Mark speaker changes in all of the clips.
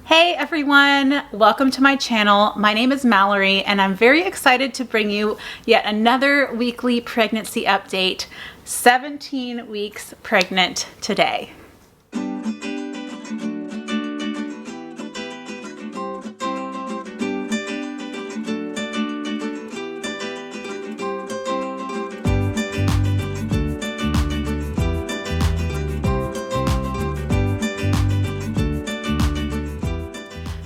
Speaker 1: Hey everyone, welcome to my channel. My name is Mallory and I'm very excited to bring you yet another weekly pregnancy update. 17 weeks pregnant today.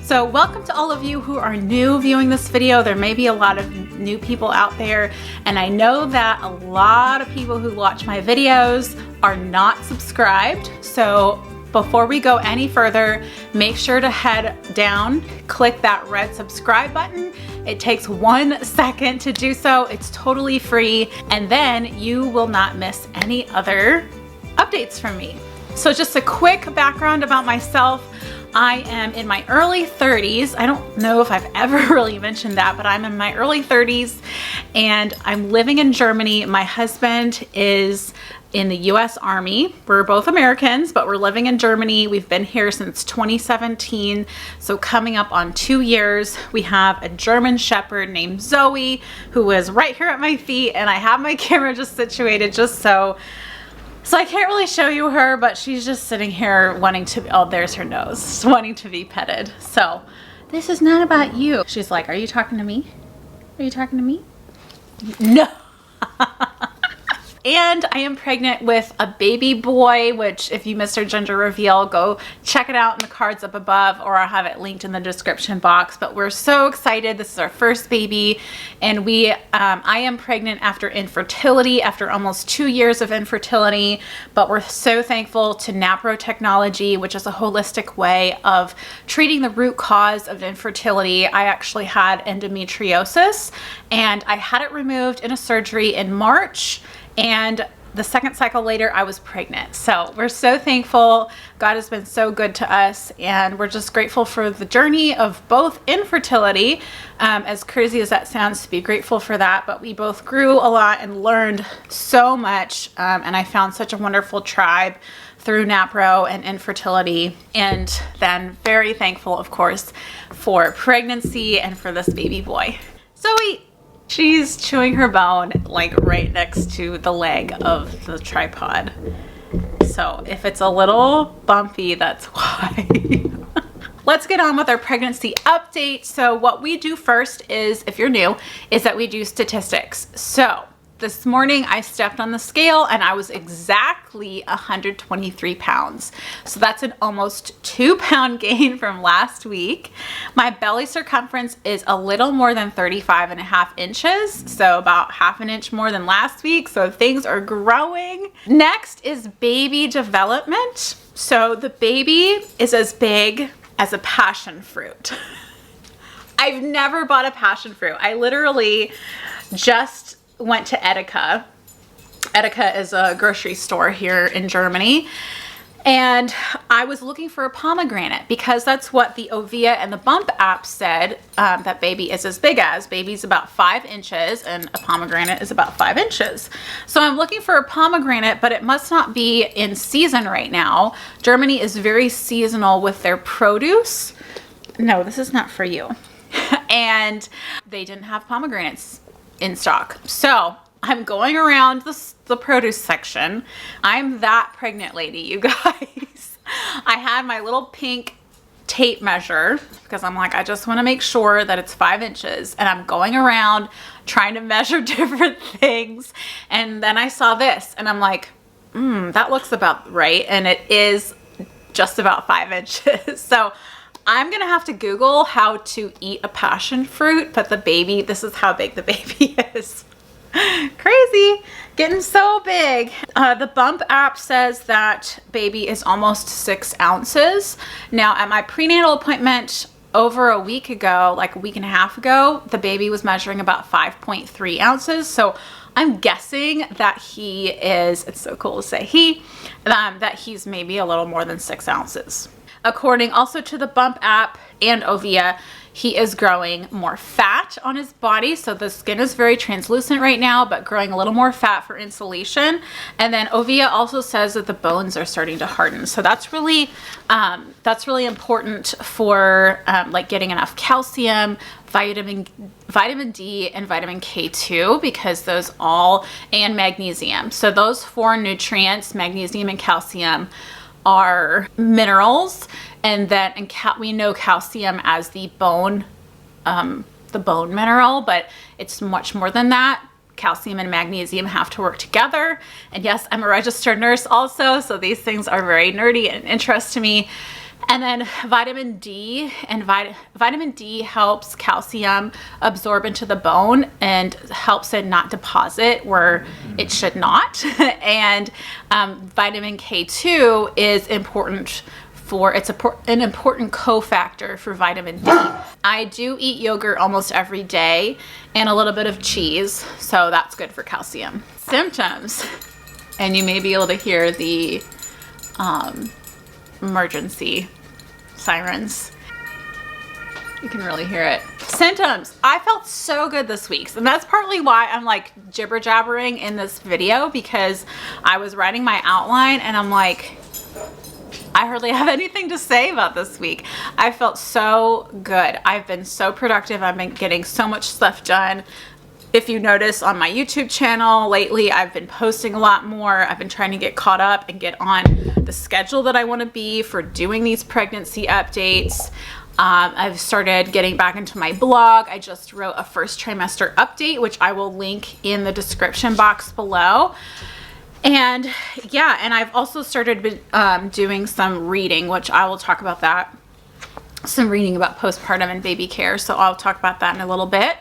Speaker 1: So welcome to all of you who are new viewing this video. There may be a lot of new people out there, and I know that a lot of people who watch my videos are not subscribed. So before we go any further, make sure to head down, click that red subscribe button. It takes 1 second to do so. It's totally free, and then you will not miss any other updates from me. So just a quick background about myself. I am in my early 30s. I don't know if I've ever really mentioned that, but I'm in my early 30s and I'm living in Germany. My husband is in the US Army. We're both Americans, but we're living in Germany. We've been here since 2017, so coming up on 2 years. We have a German Shepherd named Zoe, who is right here at my feet, and I have my camera just situated just so I can't really show you her, but she's just sitting here wanting to, oh, there's her nose, wanting to be petted. So this is not about you. She's like, are you talking to me? Are you talking to me? No. And I am pregnant with a baby boy, which if you missed our gender reveal, go check it out in the cards up above, or I'll have it linked in the description box. But we're so excited. This is our first baby, and I am pregnant after infertility, after almost 2 years of infertility. But we're so thankful to NaPro technology, which is a holistic way of treating the root cause of infertility. I actually had endometriosis, and I had it removed in a surgery in March. And the second cycle later, I was pregnant. So we're so thankful. God has been so good to us, and we're just grateful for the journey of both infertility. As crazy as that sounds to be grateful for that, but we both grew a lot and learned so much. And I found such a wonderful tribe through NaPro and infertility. And then very thankful, of course, for pregnancy and for this baby boy. Zoe. She's chewing her bone like right next to the leg of the tripod. So if it's a little bumpy, that's why. Let's get on with our pregnancy update. So what we do first is, if you're new, is that we do statistics. So this morning I stepped on the scale and I was exactly 123 pounds. So that's an almost 2-pound gain from last week. My belly circumference is a little more than 35.5 inches. So about half an inch more than last week. So things are growing. Next is baby development. So the baby is as big as a passion fruit. I've never bought a passion fruit. I literally just went to Edeka. Edeka is a grocery store here in Germany. And I was looking for a pomegranate because that's what the Ovia and the Bump app said that baby is as big as. Baby's about 5 inches and a pomegranate is about 5 inches. So I'm looking for a pomegranate, but it must not be in season right now. Germany is very seasonal with their produce. No, this is not for you. And they didn't have pomegranates in stock. So I'm going around the produce section. I'm that pregnant lady, you guys. I had my little pink tape measure because I'm like, I just want to make sure that it's 5 inches, and I'm going around trying to measure different things. And then I saw this and I'm like, that looks about right. And it is just about 5 inches. So I'm gonna have to Google how to eat a passion fruit, but the baby, this is how big the baby is. Crazy, getting so big. The Bump app says that baby is almost 6 ounces. Now at my prenatal appointment over a week ago, like a week and a half ago, the baby was measuring about 5.3 ounces. So I'm guessing that he is, it's so cool to say he, that he's maybe a little more than 6 ounces. According also to the Bump app and Ovia, he is growing more fat on his body. So the skin is very translucent right now, but growing a little more fat for insulation. And then Ovia also says that the bones are starting to harden. So that's really important for like getting enough calcium, vitamin D, and vitamin K2, because those all, and magnesium. So those 4 nutrients, magnesium and calcium, are minerals. And then we know calcium as the bone mineral, but it's much more than that. Calcium and magnesium have to work together. And yes, I'm a registered nurse also, so these things are very nerdy and interest to me. And then vitamin D, and vitamin D helps calcium absorb into the bone and helps it not deposit where it should not. And vitamin K2 is important it's an important cofactor for vitamin D. I do eat yogurt almost every day and a little bit of cheese, so that's good for calcium. Symptoms, and you may be able to hear the emergency sirens. You can really hear it. Symptoms. I felt so good this week, and that's partly why I'm like jibber jabbering in this video, because I was writing my outline and I'm like, I hardly have anything to say about this week. I felt so good. I've been so productive. I've been getting so much stuff done. If you notice on my YouTube channel lately, I've been posting a lot more. I've been trying to get caught up and get on the schedule that I want to be for doing these pregnancy updates. I've started getting back into my blog. I just wrote a first trimester update, which I will link in the description box below. And yeah, and I've also started doing some reading, which I will talk about that. Some reading about postpartum and baby care. So I'll talk about that in a little bit.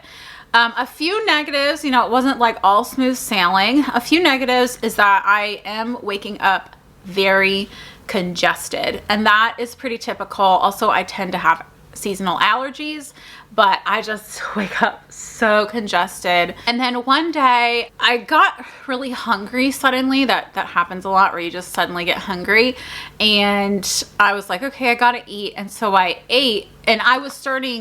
Speaker 1: A few negatives, it wasn't like all smooth sailing. A few negatives is that I am waking up very congested, and that is pretty typical. Also, I tend to have seasonal allergies, but I just wake up so congested. And then one day I got really hungry suddenly. That happens a lot, where you just suddenly get hungry, and I was like, okay, I gotta eat. And so I ate, and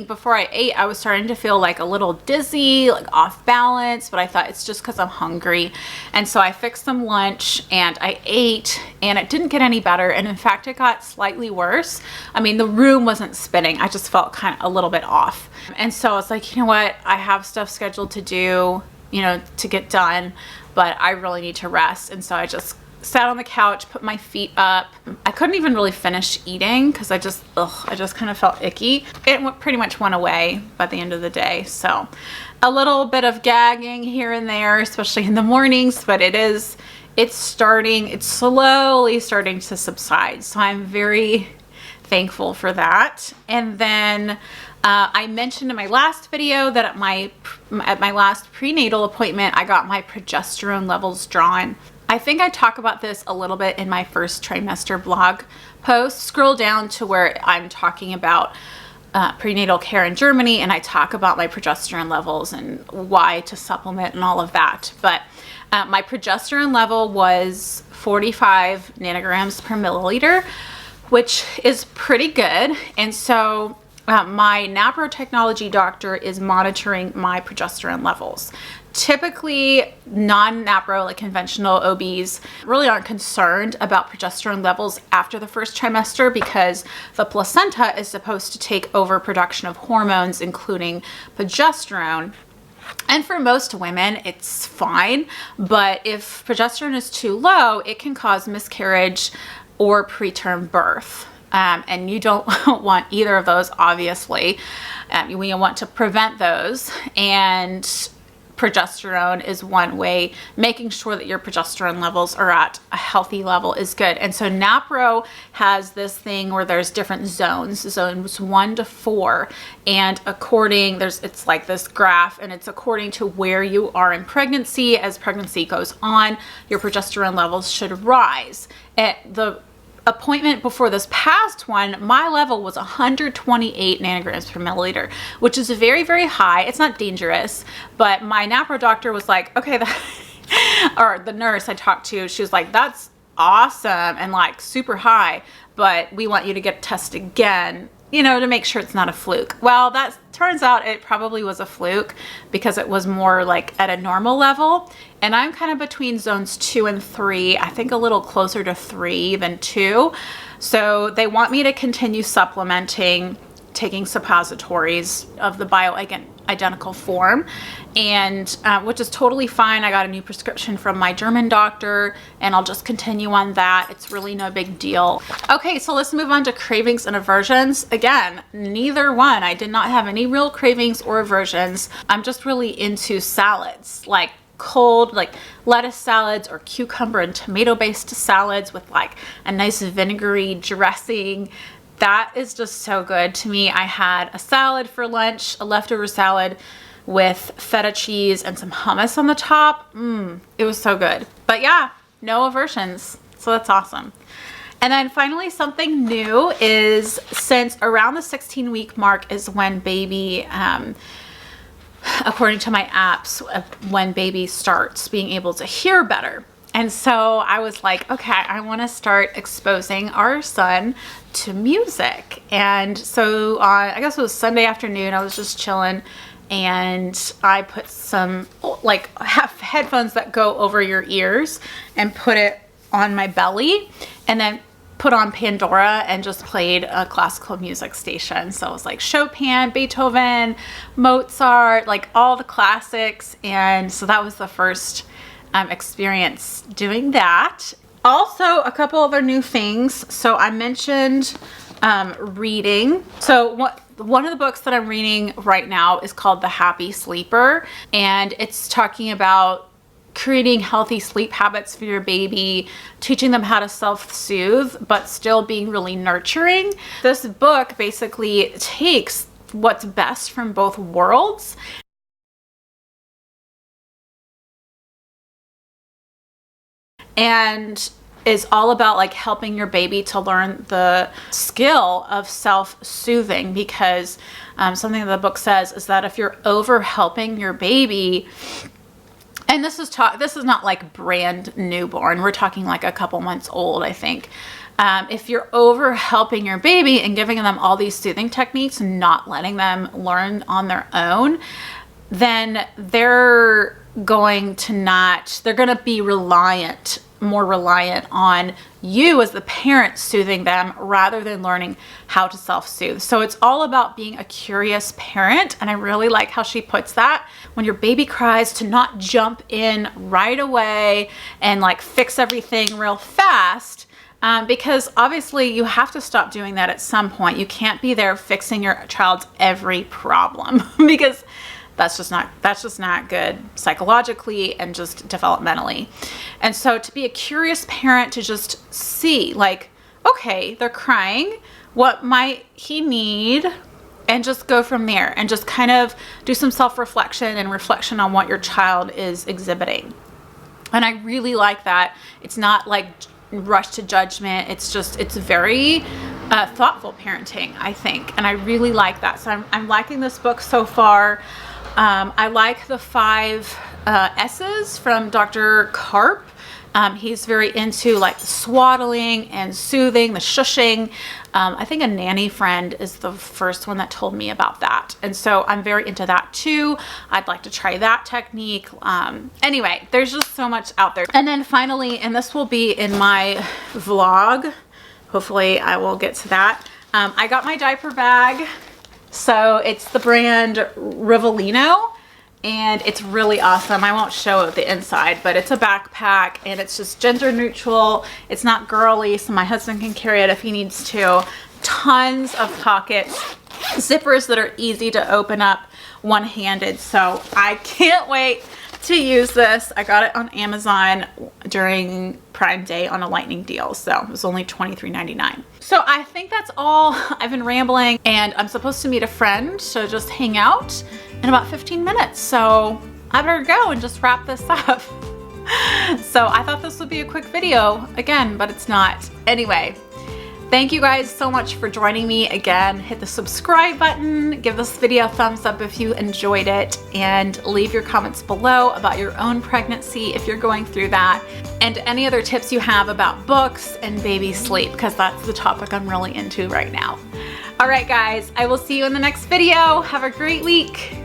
Speaker 1: before I ate, I was starting to feel like a little dizzy, like off balance, but I thought it's just because I'm hungry. And so I fixed some lunch and I ate, and it didn't get any better. And in fact, it got slightly worse. I mean, the room wasn't spinning. I just felt kind of a little bit off. And so I was like, you know what? I have stuff scheduled to do, to get done, but I really need to rest. And so I just sat on the couch, put my feet up. I couldn't even really finish eating because I just kind of felt icky. It pretty much went away by the end of the day. So a little bit of gagging here and there, especially in the mornings, but it's slowly starting to subside. So I'm very thankful for that. And then I mentioned in my last video that at my last prenatal appointment, I got my progesterone levels drawn. I think I talk about this a little bit in my first trimester blog post. Scroll down to where I'm talking about prenatal care in Germany, and I talk about my progesterone levels and why to supplement and all of that. But my progesterone level was 45 nanograms per milliliter, which is pretty good. And so my naprotechnology doctor is monitoring my progesterone levels. Typically, non-napro, like conventional OBs, really aren't concerned about progesterone levels after the first trimester, because the placenta is supposed to take over production of hormones, including progesterone. And for most women, it's fine. But if progesterone is too low, it can cause miscarriage or preterm birth. And you don't want either of those, obviously. We want to prevent those. And progesterone is one way. Making sure that your progesterone levels are at a healthy level is good. And so NAPRO has this thing where there's different zones 1 to 4, and it's like this graph, and it's according to where you are in pregnancy. As pregnancy goes on, your progesterone levels should rise. At the appointment before this past one, my level was 128 nanograms per milliliter, which is very, very high. It's not dangerous, but my NAPRO doctor was like, okay, or the nurse I talked to, she was like, that's awesome and like super high, but we want you to get tested again, you know, to make sure it's not a fluke. Well, that turns out it probably was a fluke because it was more like at a normal level. And I'm kind of between zones 2 and 3, I think a little closer to 3 than 2. So they want me to continue supplementing, taking suppositories of the bioidentical form, and which is totally fine. I got a new prescription from my German doctor, and I'll just continue on that. It's really no big deal. Okay, so let's move on to cravings and aversions. Again, neither one. I did not have any real cravings or aversions. I'm just really into salads, like cold, like lettuce salads or cucumber and tomato based salads with like a nice vinegary dressing. That is just so good to me. I had a salad for lunch, a leftover salad with feta cheese and some hummus on the top. It was so good. But yeah, no aversions. So that's awesome. And then finally, something new is, since around the 16-week mark is when baby, according to my apps, when baby starts being able to hear better. And so I was like, okay, I want to start exposing our son to music. And so on, I guess it was Sunday afternoon, I was just chilling, and I put some like headphones that go over your ears and put it on my belly, and then put on Pandora and just played a classical music station. So it was like Chopin, Beethoven, Mozart, like all the classics. And so that was the first experience doing that. Also, a couple other new things. So I mentioned reading. So one of the books that I'm reading right now is called The Happy Sleeper, and it's talking about creating healthy sleep habits for your baby, teaching them how to self-soothe, but still being really nurturing. This book basically takes what's best from both worlds and is all about like helping your baby to learn the skill of self-soothing, because something that the book says is that if you're over helping your baby, and this is not like brand newborn, we're talking like a couple months old, I think. If you're over helping your baby and giving them all these soothing techniques and not letting them learn on their own, then they're going to be more reliant on you as the parent soothing them rather than learning how to self-soothe. So it's all about being a curious parent, and I really like how she puts that. When your baby cries, to not jump in right away and like fix everything real fast, because obviously you have to stop doing that at some point. You can't be there fixing your child's every problem because that's just not good psychologically and just developmentally. And so to be a curious parent, to just see like, okay, they're crying, what might he need? And just go from there and just kind of do some self-reflection and reflection on what your child is exhibiting. And I really like that. It's not like rush to judgment. It's very thoughtful parenting, I think. And I really like that. So I'm liking this book so far. I like the 5 S's from Dr. Karp. He's very into like the swaddling and soothing, the shushing. I think a nanny friend is the first one that told me about that. And so I'm very into that too. I'd like to try that technique. Anyway, there's just so much out there. And then finally, and this will be in my vlog, hopefully I will get to that. I got my diaper bag. So it's the brand Rivolino, and it's really awesome. I won't show the inside, but it's a backpack, and it's just gender neutral. It's not girly, so my husband can carry it if he needs to. Tons of pockets, zippers that are easy to open up one-handed. So I can't wait to use this. I got it on Amazon during Prime Day on a lightning deal, so it was only $23.99. So I think that's all. I've been rambling, and I'm supposed to meet a friend, so just hang out in about 15 minutes. So I better go and just wrap this up. So I thought this would be a quick video again, but it's not. Anyway, Thank you guys so much for joining me again. Hit the subscribe button, give this video a thumbs up if you enjoyed it, and leave your comments below about your own pregnancy if you're going through that, and any other tips you have about books and baby sleep, because that's the topic I'm really into right now. All right, guys, I will see you in the next video. Have a great week.